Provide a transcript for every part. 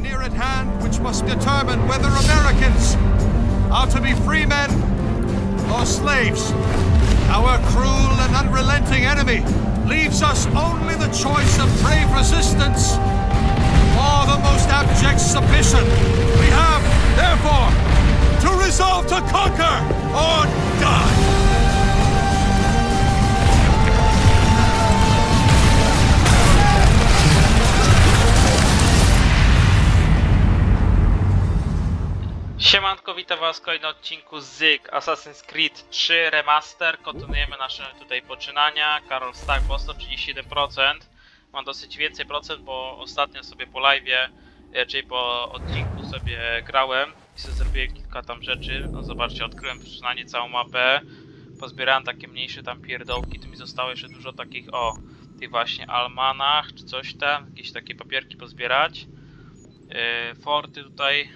near at hand which must determine whether Americans are to be free men or slaves. Our cruel and unrelenting enemy leaves us only the choice of brave resistance or the most abject submission. We have, therefore, to resolve to conquer or die. Siemanko, witam was w kolejnym odcinku z Assassin's Creed 3 Remaster. Kontynuujemy nasze tutaj poczynania. Karol Stack, Boston 31%. Mam dosyć więcej procent, bo ostatnio sobie po live'ie, czyli po odcinku sobie grałem i sobie zrobiłem kilka tam rzeczy. No zobaczcie, odkryłem przynajmniej całą mapę. Pozbierałem takie mniejsze tam pierdołki, tu mi zostało jeszcze dużo takich, tych właśnie almanach czy coś tam. Jakieś takie papierki pozbierać. Forty tutaj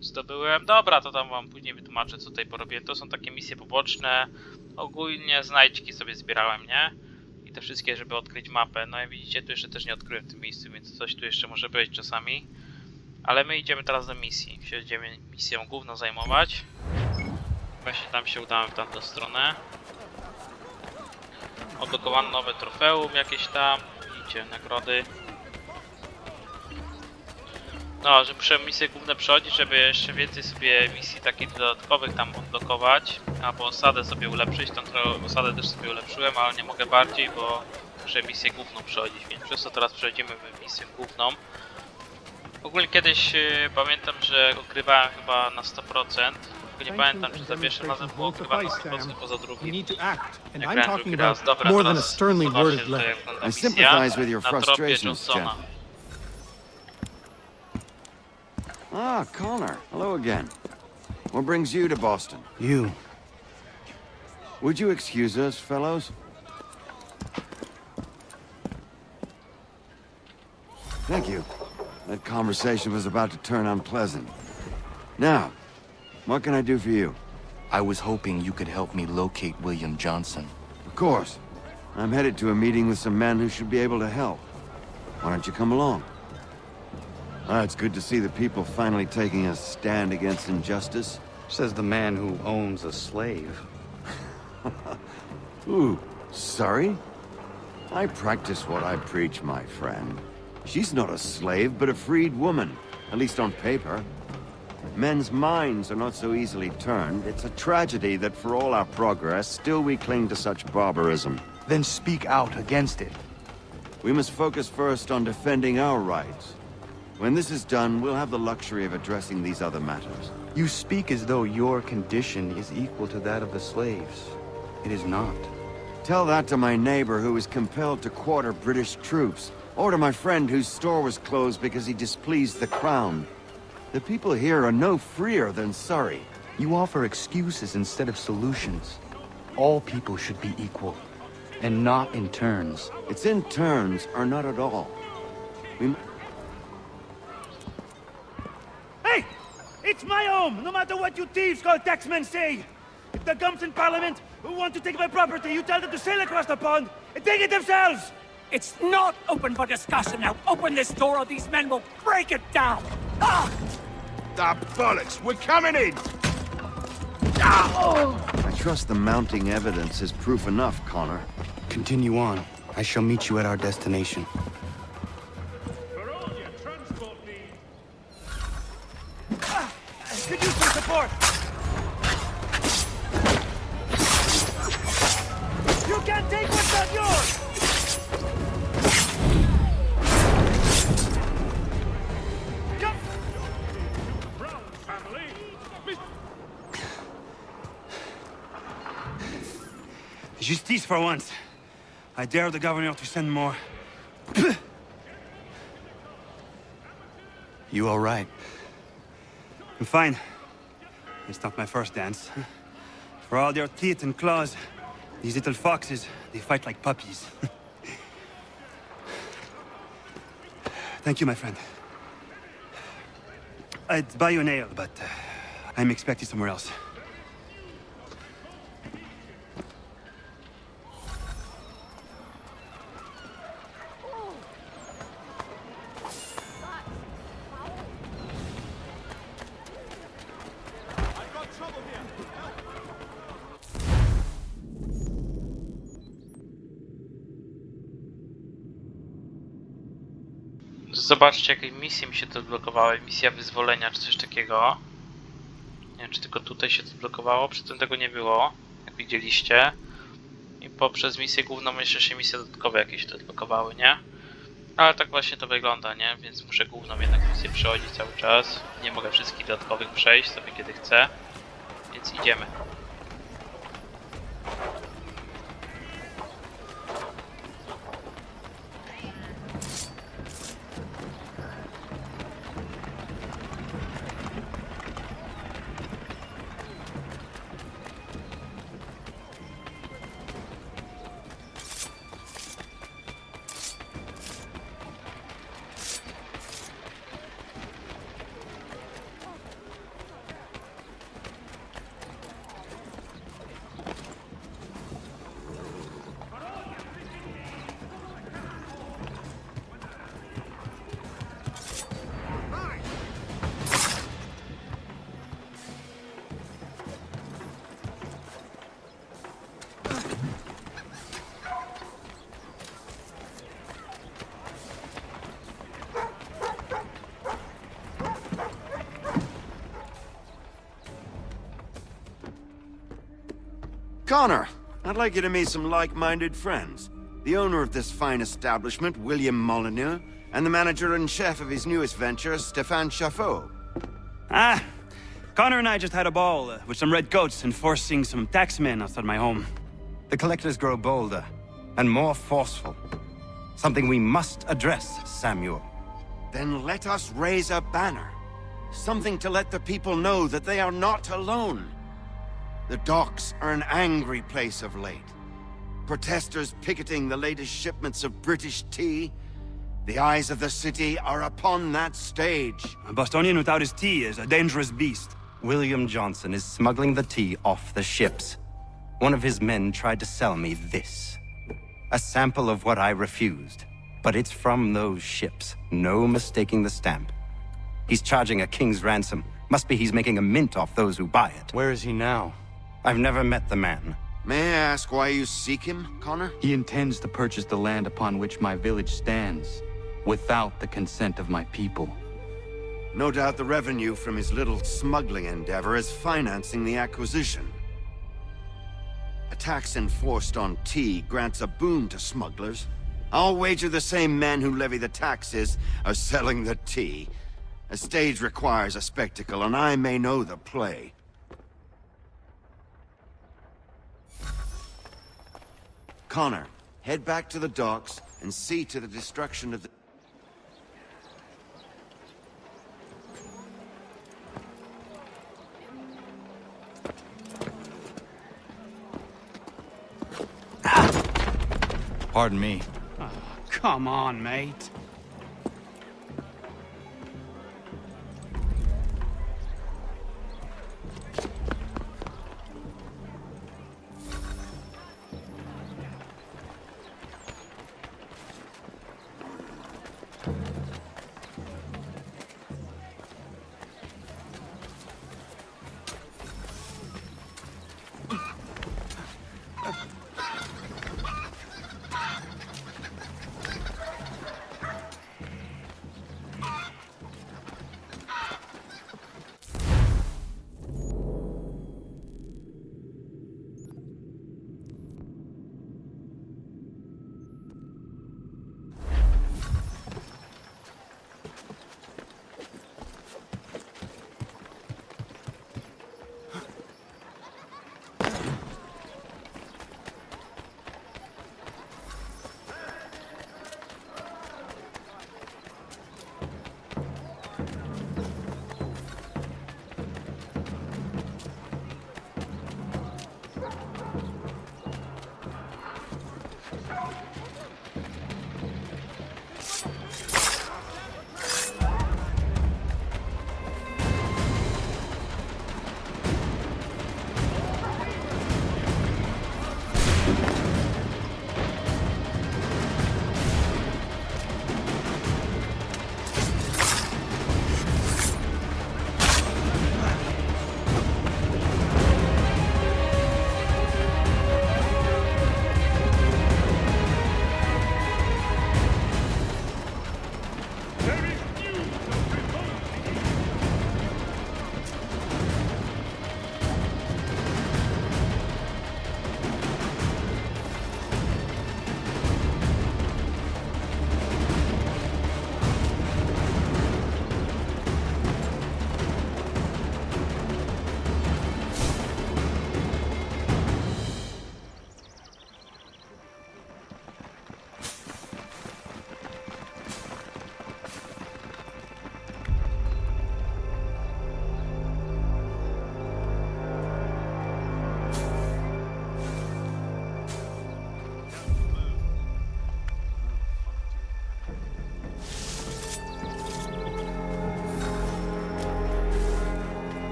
zdobyłem. Dobra, to tam wam później wytłumaczę, co tutaj porobiłem. To są takie misje poboczne. Ogólnie znajdźki sobie zbierałem, nie? I te wszystkie, żeby odkryć mapę. No jak widzicie, tu jeszcze też nie odkryłem w tym miejscu, więc coś tu jeszcze może być czasami. Ale my idziemy teraz do misji. Będziemy misją główną zajmować. Właśnie tam się udałem w tamtą stronę. Odblokowano nowe trofeum jakieś tam. Widzicie, nagrody. No, że muszę misje główne przechodzić, żeby jeszcze więcej sobie misji takich dodatkowych tam odblokować. Albo osadę sobie ulepszyć, tą osadę też sobie ulepszyłem, ale nie mogę bardziej, bo muszę misję główną przechodzić, więc przez to teraz przechodzimy w misję główną. Ogólnie kiedyś pamiętam, że ogrywałem chyba na 100%. Tylko nie pamiętam, czy za pierwszym razem było ogrywane na 100%, poza drugim. Jak grałem drugi raz. Dobra, teraz zobaczcie, że jak wygląda misja na tropie Johnsona. Ah, Connor. Hello again. What brings you to Boston? You. Would you excuse us, fellows? Thank you. That conversation was about to turn unpleasant. Now, what can I do for you? I was hoping you could help me locate William Johnson. Of course. I'm headed to a meeting with some men who should be able to help. Why don't you come along? It's good to see the people finally taking a stand against injustice. Says the man who owns a slave. Ooh, sorry? I practice what I preach, my friend. She's not a slave, but a freed woman, at least on paper. Men's minds are not so easily turned. It's a tragedy that for all our progress, still we cling to such barbarism. Then speak out against it. We must focus first on defending our rights. When this is done, we'll have the luxury of addressing these other matters. You speak as though your condition is equal to that of the slaves. It is not. Tell that to my neighbor who was compelled to quarter British troops, or to my friend whose store was closed because he displeased the crown. The people here are no freer than Surrey. You offer excuses instead of solutions. All people should be equal, and not in turns. It's in turns, or not at all. Hey! It's my home, no matter what you thieves called taxmen say! If the gumps in Parliament who want to take my property, you tell them to sail across the pond and take it themselves! It's not open for discussion now. Open this door or these men will break it down! Ah! Ah, bollocks! We're coming in! I trust the mounting evidence is proof enough, Connor. Continue on. I shall meet you at our destination. Could use some support! You can't take what's not yours! Come! Justice for once. I dare the governor to send more. You all right? I'm fine. It's not my first dance. For all their teeth and claws, these little foxes, they fight like puppies. Thank you, my friend. I'd buy you an ale, but I'm expecting somewhere else. Zobaczcie, jakie misje mi się tu odblokowały. Misja wyzwolenia, czy coś takiego. Nie wiem, czy tylko tutaj się to odblokowało. Przedtem tego nie było, jak widzieliście. I poprzez misję główną jeszcze się misje dodatkowe jakieś tu odblokowały, nie? Ale tak właśnie to wygląda, nie? Więc muszę główną jednak misję przechodzić cały czas. Nie mogę wszystkich dodatkowych przejść sobie kiedy chcę. Więc idziemy. Connor, I'd like you to meet some like-minded friends. The owner of this fine establishment, William Molyneux, and the manager and chef of his newest venture, Stéphane Chaffeau. Ah, Connor and I just had a ball with some red coats enforcing some taxmen outside my home. The collectors grow bolder and more forceful. Something we must address, Samuel. Then let us raise a banner. Something to let the people know that they are not alone. The docks are an angry place of late. Protesters picketing the latest shipments of British tea. The eyes of the city are upon that stage. A Bostonian without his tea is a dangerous beast. William Johnson is smuggling the tea off the ships. One of his men tried to sell me this. A sample of what I refused. But it's from those ships. No mistaking the stamp. He's charging a king's ransom. Must be he's making a mint off those who buy it. Where is he now? I've never met the man. May I ask why you seek him, Connor? He intends to purchase the land upon which my village stands, without the consent of my people. No doubt the revenue from his little smuggling endeavor is financing the acquisition. A tax enforced on tea grants a boon to smugglers. I'll wager the same men who levy the taxes are selling the tea. A stage requires a spectacle, and I may know the play. Connor, head back to the docks and see to the destruction of the... Pardon me. Oh, come on, mate.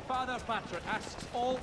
Father Patrick asks all...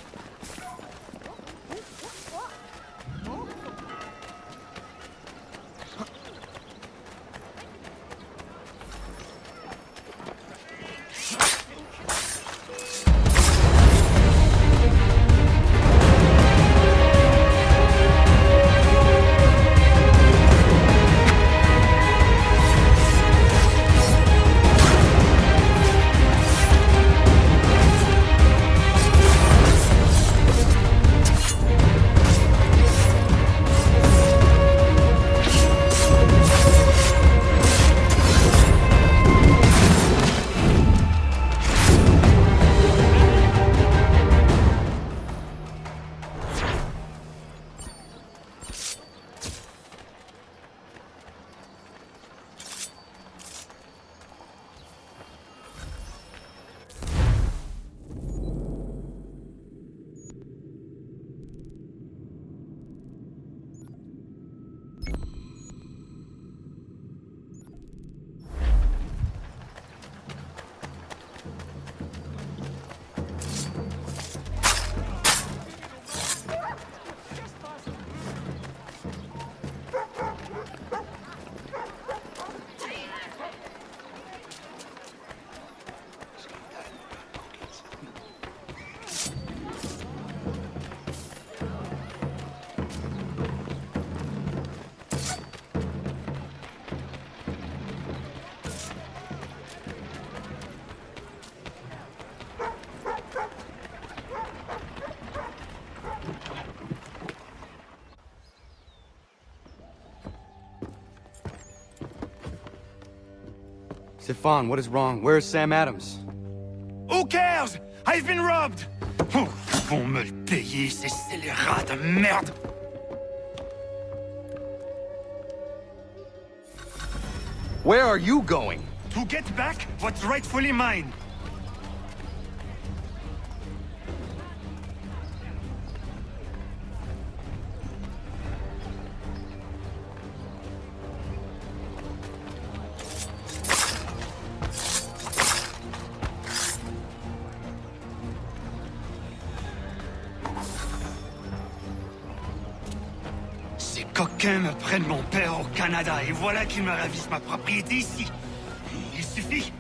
Stefan, what is wrong? Where is Sam Adams? Who cares? I've been robbed! Oh, ils vont me le payer, ces scélérats de merde! Where are you going? To get back what's rightfully mine. Ces coquins me prennent mon père au Canada et voilà qu'ils me ravissent ma propriété ici. Il suffit.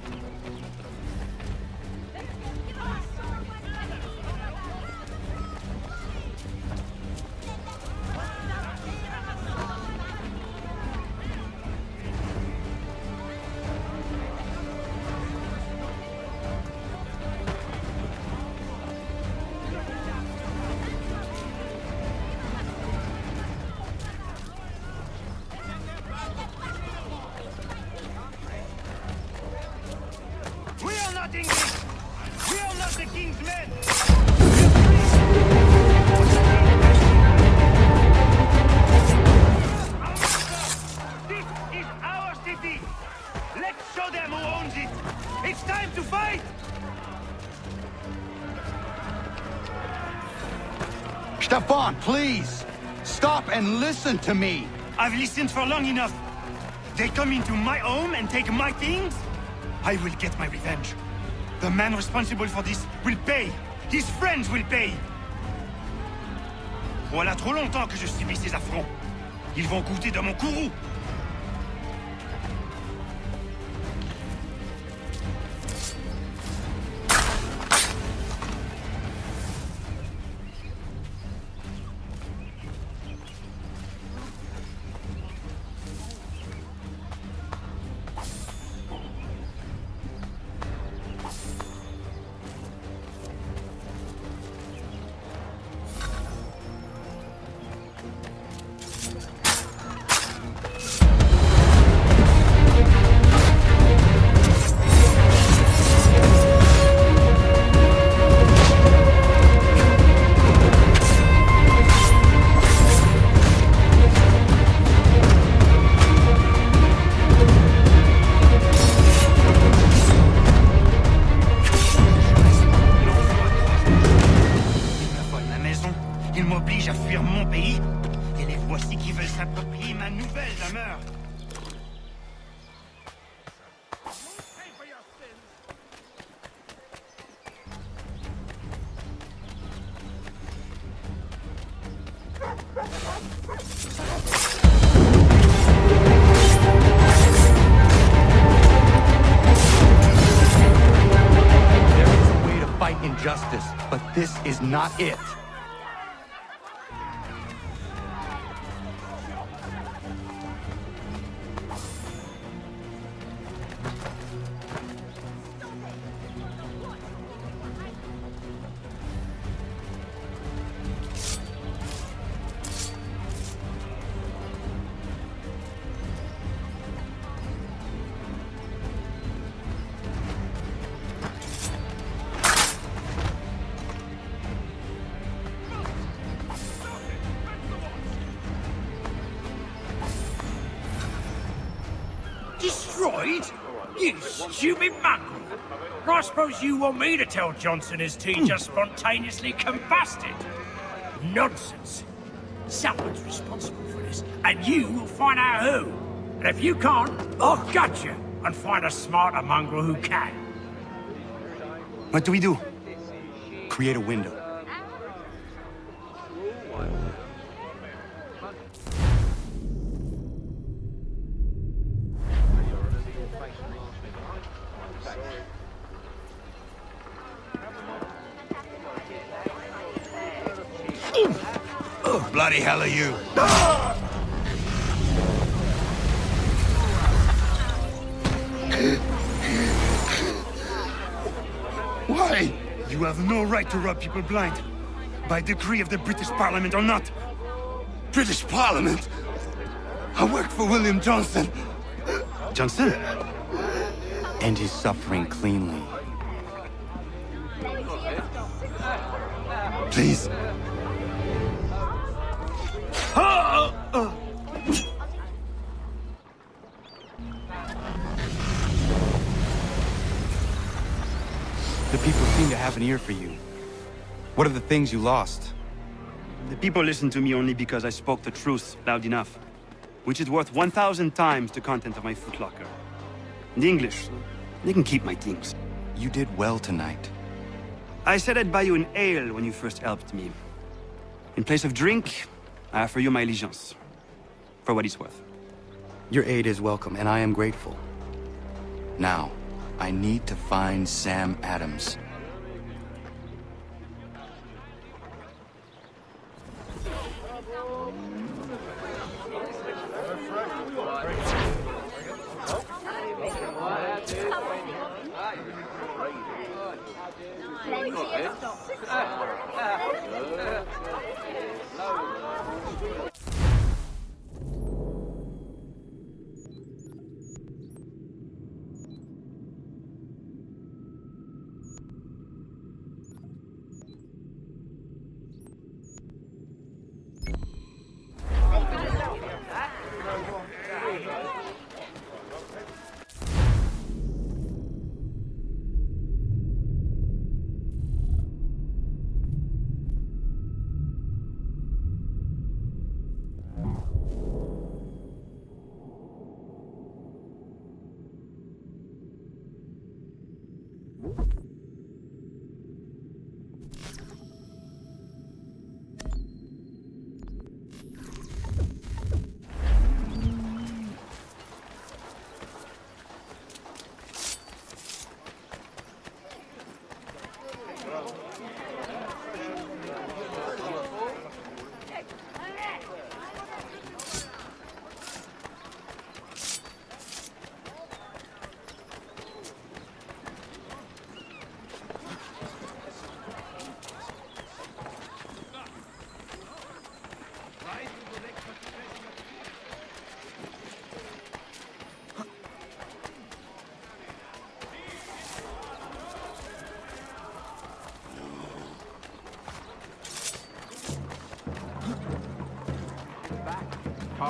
It's time to fight! Stefan, please! Stop and listen to me! I've listened for long enough. They come into my home and take my things? I will get my revenge. The man responsible for this will pay. His friends will pay. Voilà trop longtemps que je subis ces affronts. Ils vont goûter dans mon courroux. Justice, but this is not it. Destroyed? You stupid mongrel! I suppose you want me to tell Johnson his tea just spontaneously combusted? Nonsense! Someone's responsible for this, and you will find out who. And if you can't, I'll gut you and find a smarter mongrel who can. What do we do? Create a window. Bloody hell are you? Why? You have no right to rob people blind. By decree of the British Parliament or not. British Parliament? I worked for William Johnson. Johnson? End his suffering cleanly. Please. The people seem to have an ear for you. What are the things you lost? The people listen to me only because I spoke the truth loud enough. Which is worth 1,000 times the content of my footlocker. The English, they can keep my things. You did well tonight. I said I'd buy you an ale when you first helped me. In place of drink, I offer you my allegiance. For what it's worth. Your aid is welcome, and I am grateful. Now, I need to find Sam Adams.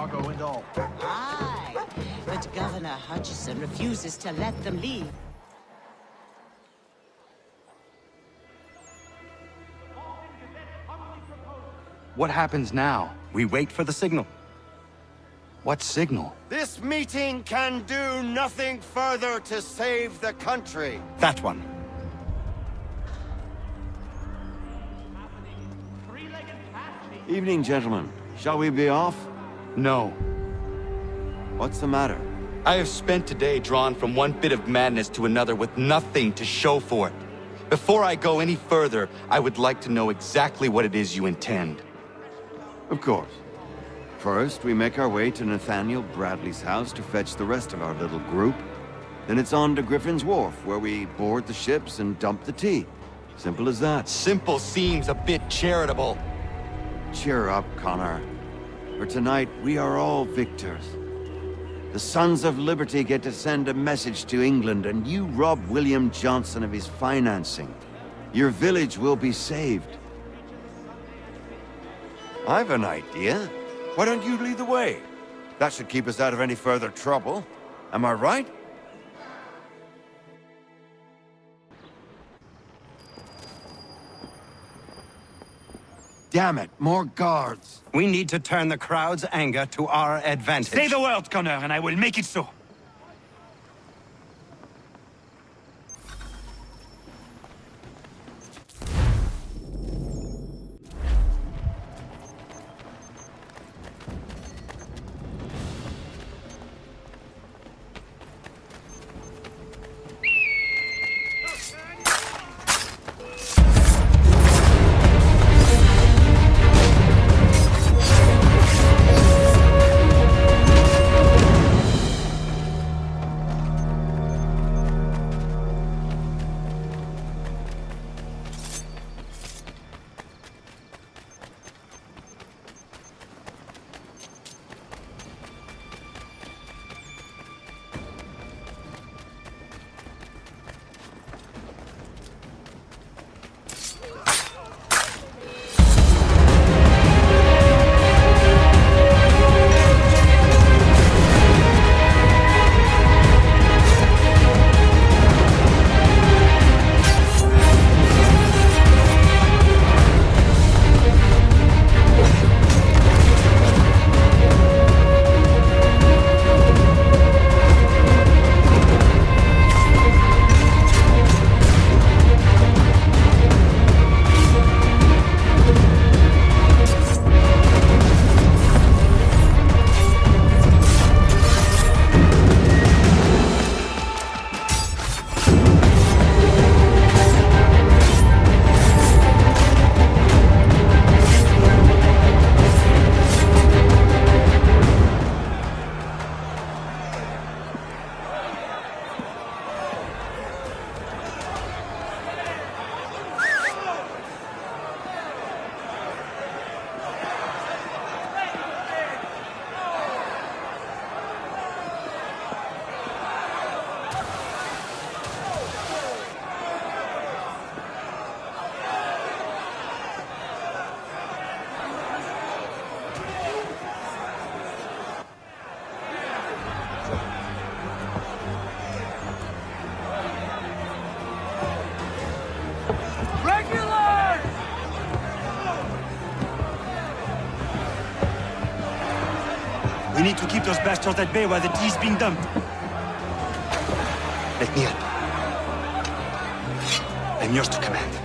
cargo and all. Aye, but Governor Hutchison refuses to let them leave. What happens now? We wait for the signal. What signal? This meeting can do nothing further to save the country. That one. Evening, gentlemen. Shall we be off? No. What's the matter? I have spent today drawn from one bit of madness to another with nothing to show for it. Before I go any further, I would like to know exactly what it is you intend. Of course. First, we make our way to Nathaniel Bradley's house to fetch the rest of our little group. Then it's on to Griffin's Wharf, where we board the ships and dump the tea. Simple as that. Simple seems a bit charitable. Cheer up, Connor. For tonight, we are all victors. The Sons of Liberty get to send a message to England, and you rob William Johnson of his financing. Your village will be saved. I've an idea. Why don't you lead the way? That should keep us out of any further trouble. Am I right? Damn it, more guards. We need to turn the crowd's anger to our advantage. Say the word, Connor, and I will make it so. We need to keep those bastards at bay while the tea's being dumped. Let me help. I'm yours to command.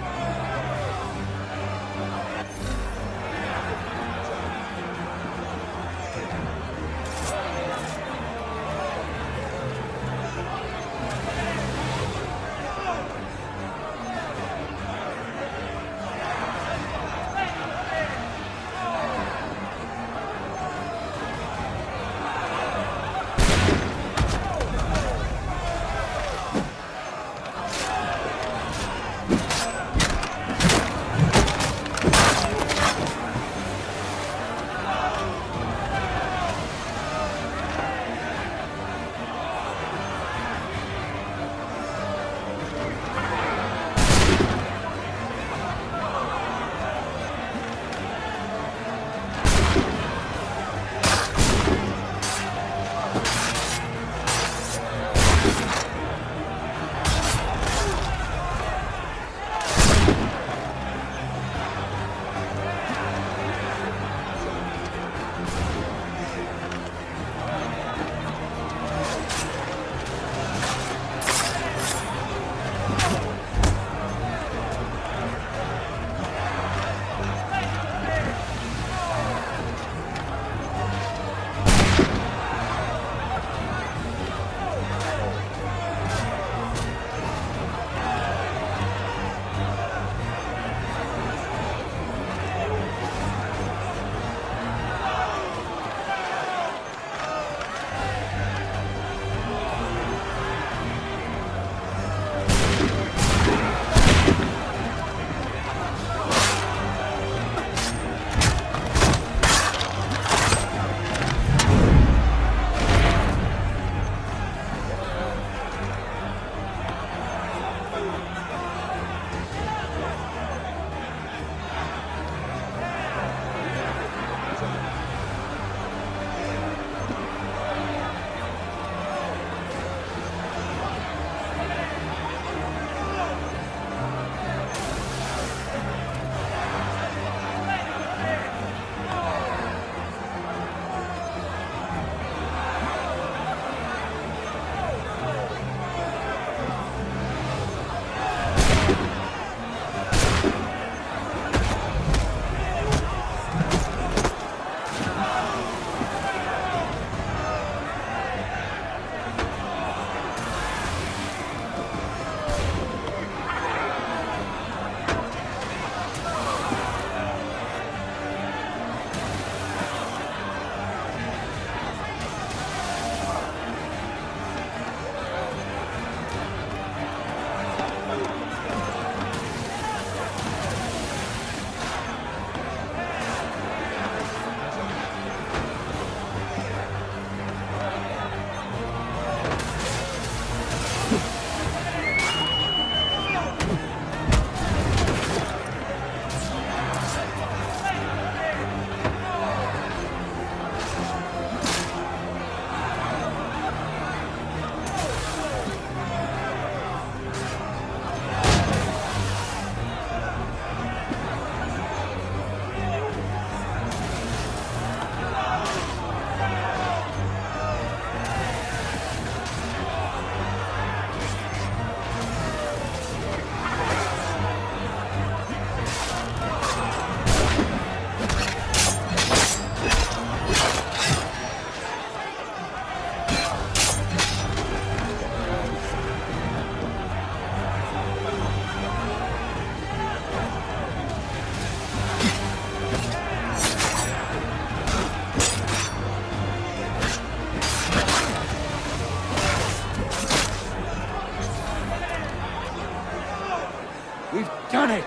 We've done it!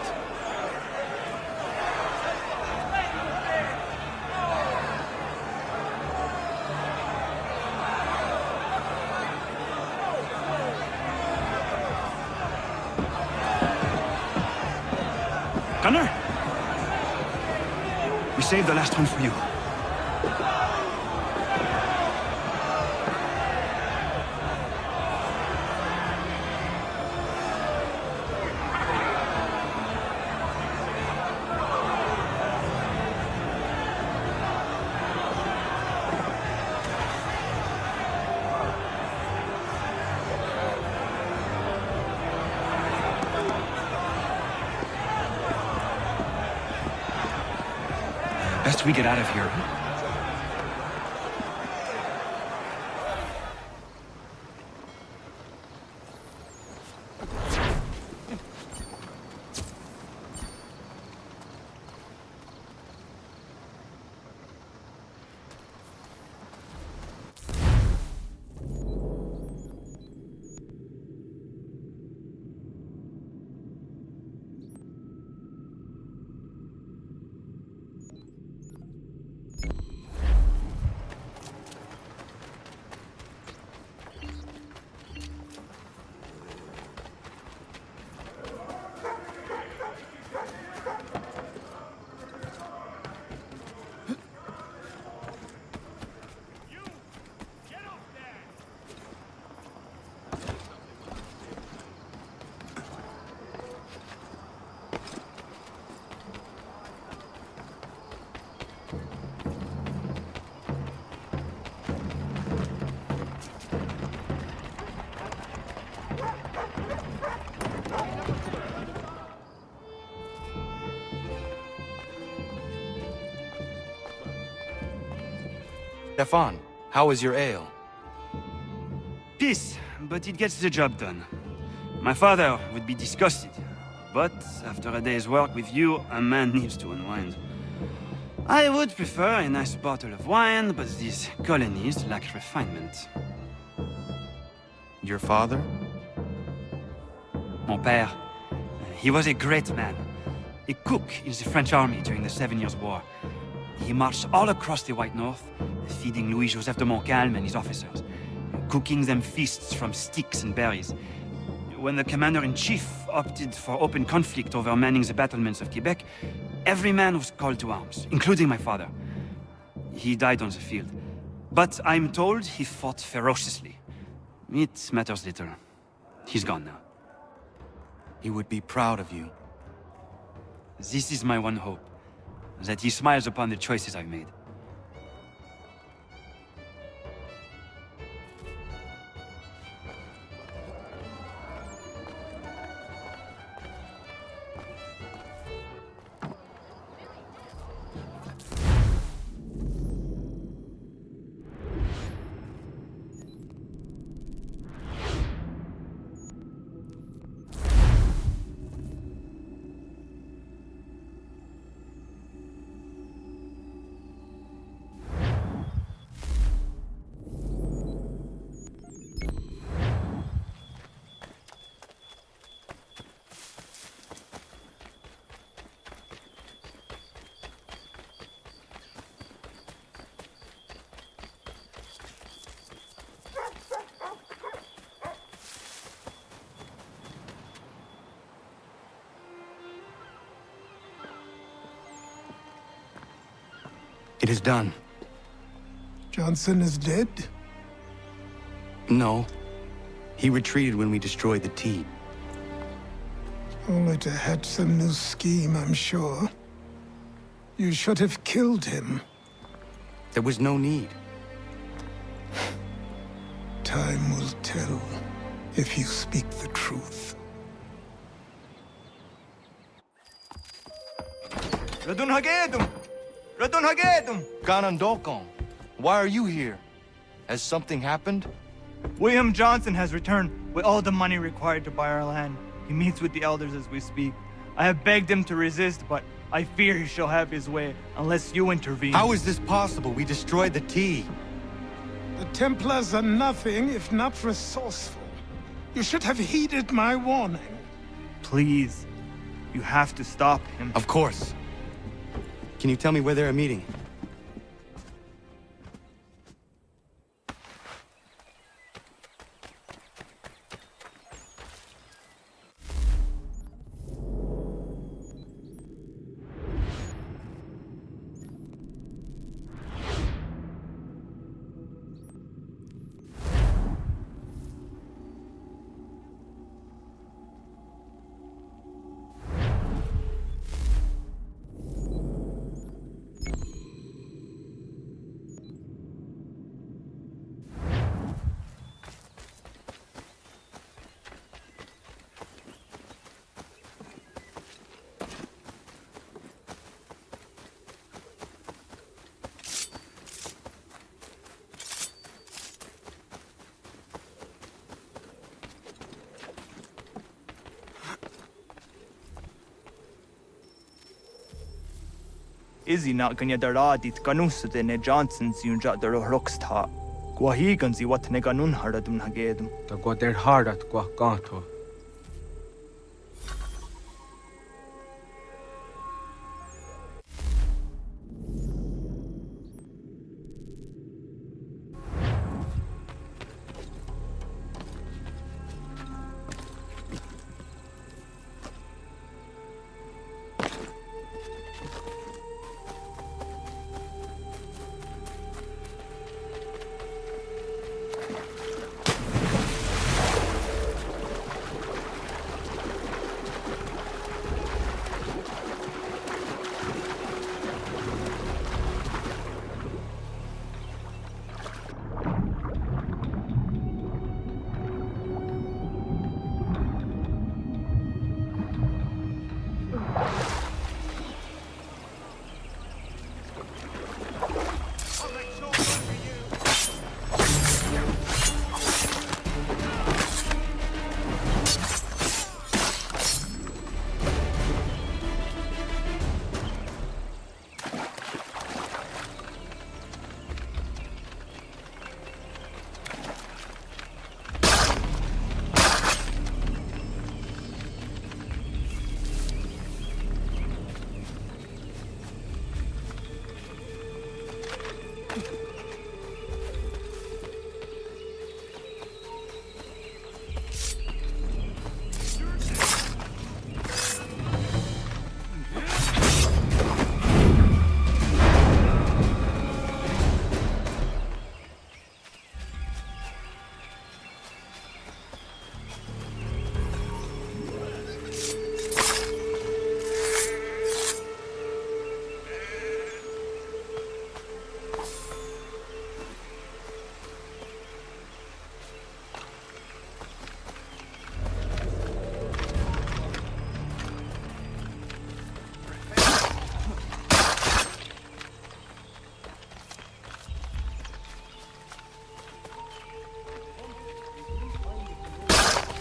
Gunner? We saved the last one for you. Best we get out of here. Stefan, how is your ale? Peace, but it gets the job done. My father would be disgusted, but after a day's work with you, a man needs to unwind. I would prefer a nice bottle of wine, but these colonies lack refinement. Your father? Mon père, he was a great man. A cook in the French army during the 7 Years' War. He marched all across the White North, feeding Louis-Joseph de Montcalm and his officers, cooking them feasts from sticks and berries. When the commander-in-chief opted for open conflict over manning the battlements of Quebec, every man was called to arms, including my father. He died on the field, but I'm told he fought ferociously. It matters little. He's gone now. He would be proud of you. This is my one hope, that he smiles upon the choices I've made. It is done. Johnson is dead? No. He retreated when we destroyed the tea. Only to hatch some new scheme, I'm sure. You should have killed him. There was no need. Time will tell if you speak the truth. Ganondokon, why are you here? Has something happened? William Johnson has returned with all the money required to buy our land. He meets with the elders as we speak. I have begged him to resist, but I fear he shall have his way unless you intervene. How is this possible? We destroyed the tea. The Templars are nothing if not resourceful. You should have heeded my warning. Please, You have to stop him. Of course. Can you tell me where they're meeting? Izzy not gonna daradit ganusade ne Johnsons yun jat der rocksta. Gwahigan zi wat ne ganun haradun hagedum. Ta go der hardat go ganto.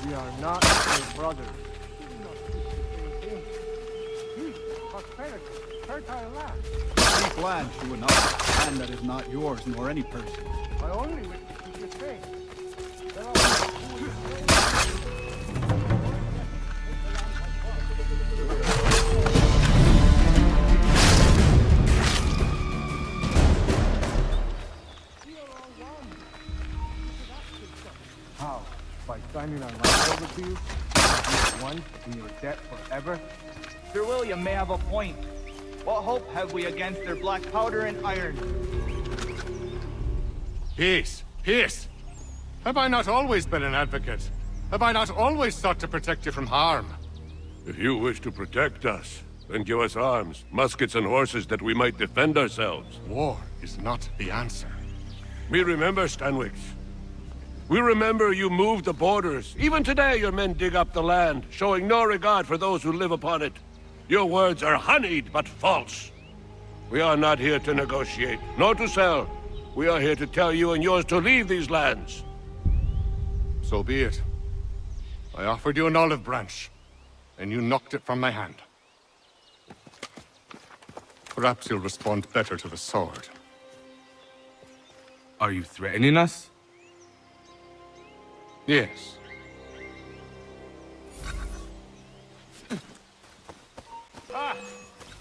We are not your brothers. Prosperity, fertile land. Speak land, you and I. Land that is not yours, nor any person. I only wish to keep your faith. There are How? By signing our land over to you? You one in your debt forever? Sir William may have a point. What hope have we against their black powder and iron? Peace! Peace! Have I not always been an advocate? Have I not always sought to protect you from harm? If you wish to protect us, then give us arms, muskets and horses that we might defend ourselves. War is not the answer. We remember, Stanwix. We remember you moved the borders. Even today your men dig up the land, showing no regard for those who live upon it. Your words are honeyed, but false. We are not here to negotiate, nor to sell. We are here to tell you and yours to leave these lands. So be it. I offered you an olive branch, and you knocked it from my hand. Perhaps you'll respond better to the sword. Are you threatening us? Yes.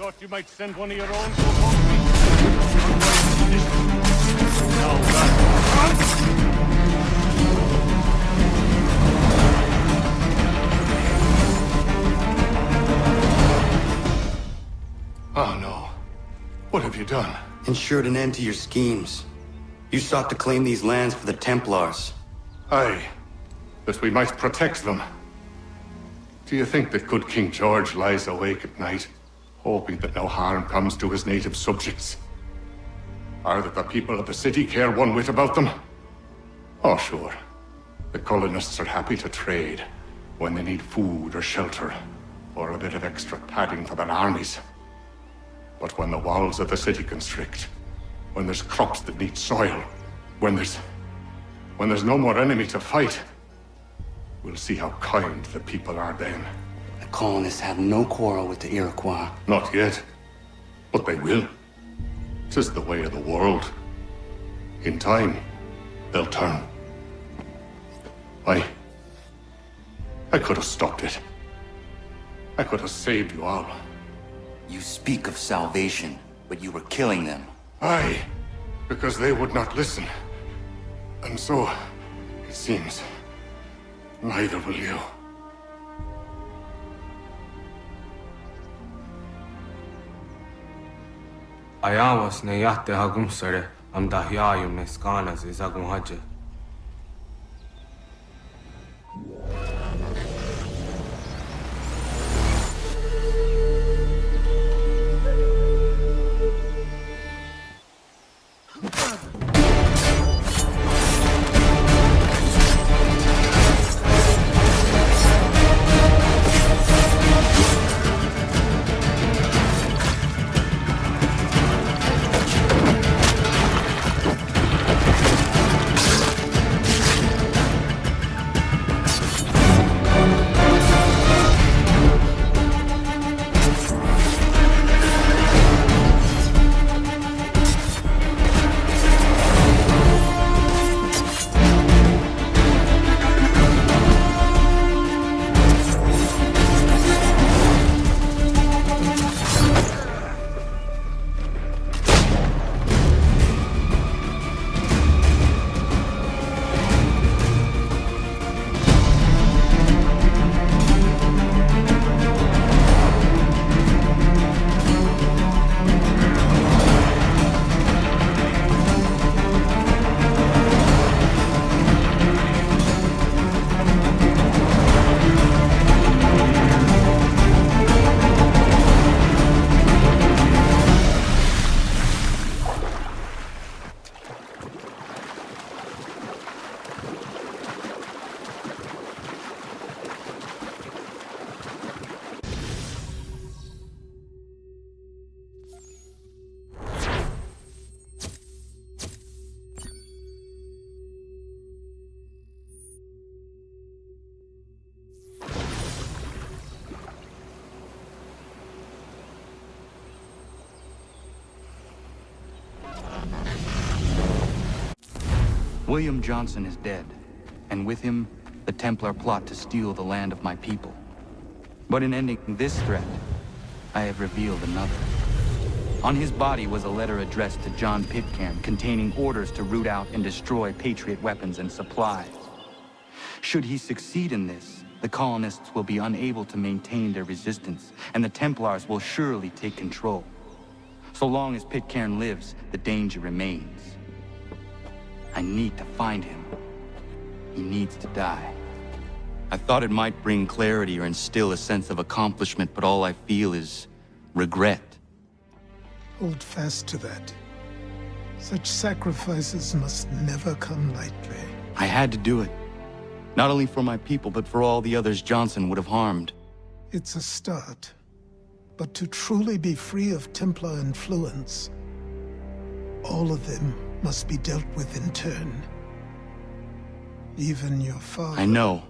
thought you might send one of your own to oppose me. Now Oh no. what have you done? Ensured an end to your schemes. You sought to claim these lands for the Templars. Aye, that we might protect them. Do you think that good King George lies awake at night, hoping that no harm comes to his native subjects? Or that the people of the city care one whit about them? Oh, sure. The colonists are happy to trade when they need food or shelter, or a bit of extra padding for their armies. But when the walls of the city constrict, when there's crops that need soil, when there's no more enemy to fight, we'll see how kind the people are then. The colonists have no quarrel with the Iroquois. Not yet, but they will. 'Tis the way of the world. In time, they'll turn. I could have stopped it. I could have saved you all. You speak of salvation, but you were killing them. Aye, because they would not listen. And so, it seems, neither will you. Ayawas na yate hagum sare am dahyayum ne skanas is agum haje. William Johnson is dead, and with him, the Templar plot to steal the land of my people. But in ending this threat, I have revealed another. On his body was a letter addressed to John Pitcairn containing orders to root out and destroy Patriot weapons and supplies. Should he succeed in this, the colonists will be unable to maintain their resistance, and the Templars will surely take control. So long as Pitcairn lives, the danger remains. I need to find him. He needs to die. I thought it might bring clarity or instill a sense of accomplishment, but all I feel is regret. Hold fast to that. Such sacrifices must never come lightly. I had to do it. Not only for my people, but for all the others Johnson would have harmed. It's a start. But to truly be free of Templar influence, all of them must be dealt with in turn. Even your father. I know.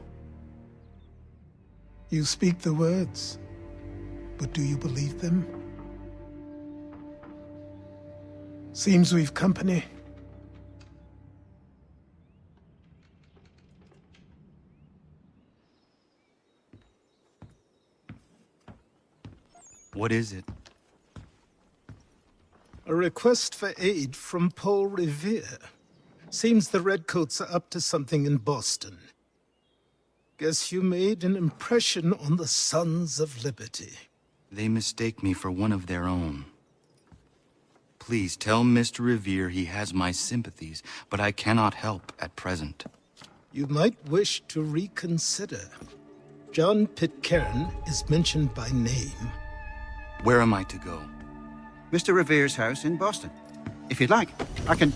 You speak the words, but do you believe them? Seems we've company. What is it? A request for aid from Paula Revere'a. Seems the Redcoats are up to something in Boston. Guess you made an impression on the Sons of Liberty. They mistake me for one of their own. Please tell Mr. Revere he has my sympathies, but I cannot help at present. You might wish to reconsider. John Pitcairn is mentioned by name. Where am I to go? Mr. Revere's house in Boston. If you'd like, I can...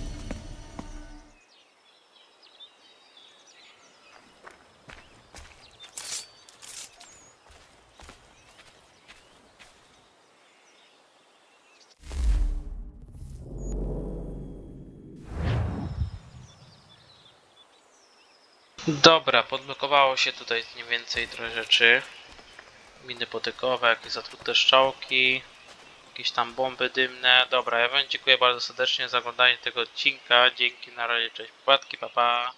Dobra, podblokowało się tutaj mniej więcej trochę rzeczy. Miny potykowe, jakieś zatrute strzałki, jakieś tam bomby dymne. Dobra, ja wam dziękuję bardzo serdecznie za oglądanie tego odcinka. Dzięki, na razie, cześć, płatki, pa pa.